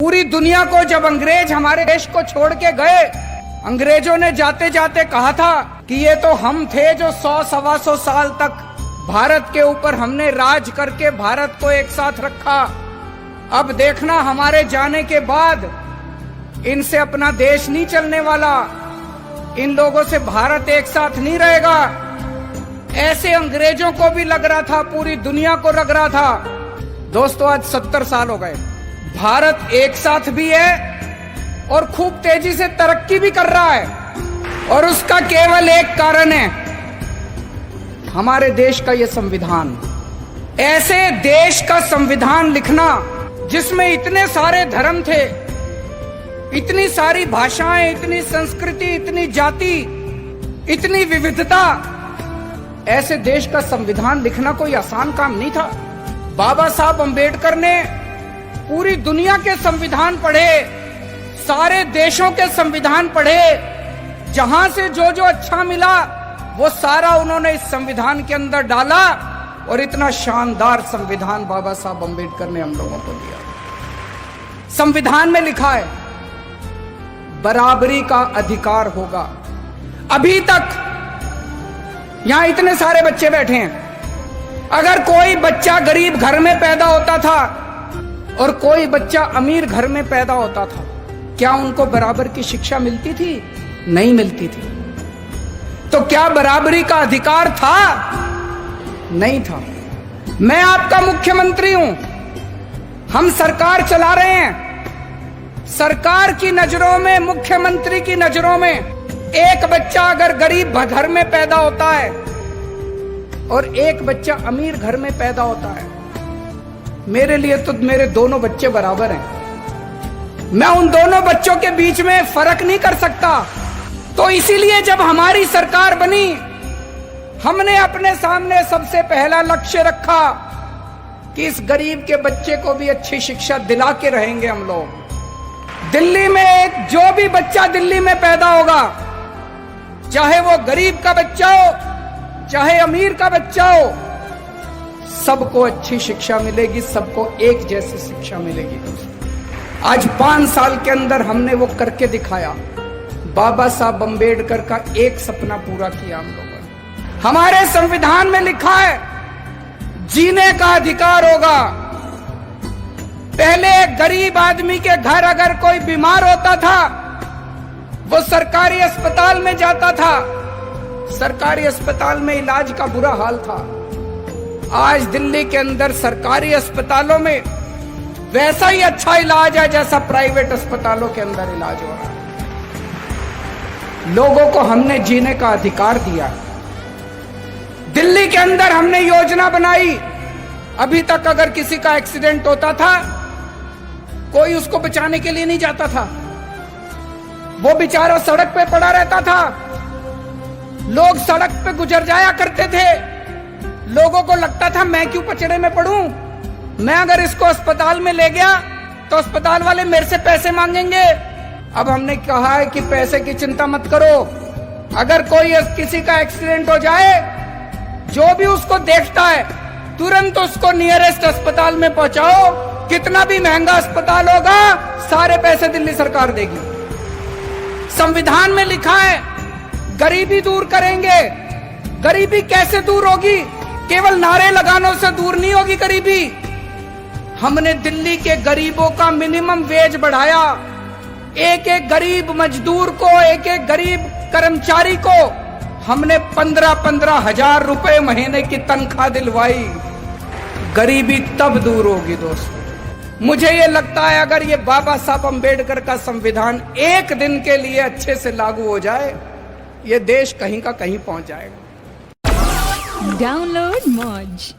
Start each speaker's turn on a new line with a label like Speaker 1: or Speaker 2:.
Speaker 1: पूरी दुनिया को जब अंग्रेज हमारे देश को छोड़ के गए, अंग्रेजों ने जाते जाते कहा था कि ये तो हम थे जो 100-125 साल तक भारत के ऊपर हमने राज करके भारत को एक साथ रखा। अब देखना हमारे जाने के बाद इनसे अपना देश नहीं चलने वाला, इन लोगों से भारत एक साथ नहीं रहेगा। ऐसे अंग्रेजों को भी लग रहा था, पूरी दुनिया को लग रहा था। दोस्तों, आज 70 साल हो गए, भारत एक साथ भी है और खूब तेजी से तरक्की भी कर रहा है, और उसका केवल एक कारण है, हमारे देश का ये संविधान। ऐसे देश का संविधान लिखना जिसमें इतने सारे धर्म थे, इतनी सारी भाषाएं, इतनी संस्कृति, इतनी जाति, इतनी विविधता, ऐसे देश का संविधान लिखना कोई आसान काम नहीं था। बाबा साहब अंबेडकर ने पूरी दुनिया के संविधान पढ़े, सारे देशों के संविधान पढ़े, जहां से जो जो अच्छा मिला वो सारा उन्होंने इस संविधान के अंदर डाला, और इतना शानदार संविधान बाबा साहब अंबेडकर ने हम लोगों को दिया। संविधान में लिखा है बराबरी का अधिकार होगा। अभी तक यहां इतने सारे बच्चे बैठे हैं, अगर कोई बच्चा गरीब घर में पैदा होता था और कोई बच्चा अमीर घर में पैदा होता था, क्या उनको बराबर की शिक्षा मिलती थी? नहीं मिलती थी। तो क्या बराबरी का अधिकार था? नहीं था। मैं आपका मुख्यमंत्री हूं, हम सरकार चला रहे हैं। सरकार की नजरों में, मुख्यमंत्री की नजरों में, एक बच्चा अगर गरीब घर में पैदा होता है और एक बच्चा अमीर घर में पैदा होता है, मेरे लिए तो मेरे दोनों बच्चे बराबर हैं। मैं उन दोनों बच्चों के बीच में फर्क नहीं कर सकता। तो इसीलिए जब हमारी सरकार बनी, हमने अपने सामने सबसे पहला लक्ष्य रखा कि इस गरीब के बच्चे को भी अच्छी शिक्षा दिला के रहेंगे हम लोग। दिल्ली में जो भी बच्चा दिल्ली में पैदा होगा, चाहे वो गरीब का बच्चा हो, चाहे अमीर का बच्चा हो, सबको अच्छी शिक्षा मिलेगी, सबको एक जैसी शिक्षा मिलेगी। आज 5 साल के अंदर हमने वो करके दिखाया। बाबा साहब अंबेडकर का एक सपना पूरा किया हम लोगों ने। हमारे संविधान में लिखा है जीने का अधिकार होगा। पहले गरीब आदमी के घर अगर कोई बीमार होता था, वो सरकारी अस्पताल में जाता था, सरकारी अस्पताल में इलाज का बुरा हाल था। आज दिल्ली के अंदर सरकारी अस्पतालों में वैसा ही अच्छा इलाज है जैसा प्राइवेट अस्पतालों के अंदर इलाज हो रहा है। लोगों को हमने जीने का अधिकार दिया। दिल्ली के अंदर हमने योजना बनाई। अभी तक अगर किसी का एक्सीडेंट होता था, कोई उसको बचाने के लिए नहीं जाता था, वो बेचारा सड़क पे पड़ा रहता था। लोग सड़क पे गुजर जाया करते थे, लोगों को लगता था मैं क्यों पचड़े में पड़ूं, मैं अगर इसको अस्पताल में ले गया तो अस्पताल वाले मेरे से पैसे मांगेंगे। अब हमने कहा है कि पैसे की चिंता मत करो, अगर कोई किसी का एक्सीडेंट हो जाए, जो भी उसको देखता है तुरंत उसको नियरेस्ट अस्पताल में पहुंचाओ। कितना भी महंगा अस्पताल होगा, सारे पैसे दिल्ली सरकार देगी। संविधान में लिखा है गरीबी दूर करेंगे। गरीबी कैसे दूर होगी? केवल नारे लगानों से दूर नहीं होगी गरीबी। हमने दिल्ली के गरीबों का मिनिमम वेज बढ़ाया। एक एक गरीब मजदूर को, एक एक गरीब कर्मचारी को हमने 15-15 हजार रुपए महीने की तनख्वाह दिलवाई। गरीबी तब दूर होगी दोस्तों। मुझे ये लगता है अगर ये बाबा साहब अंबेडकर का संविधान एक दिन के लिए अच्छे से लागू हो जाए, ये देश कहीं का कहीं पहुंच जाएगा।
Speaker 2: डाउनलोड मौज।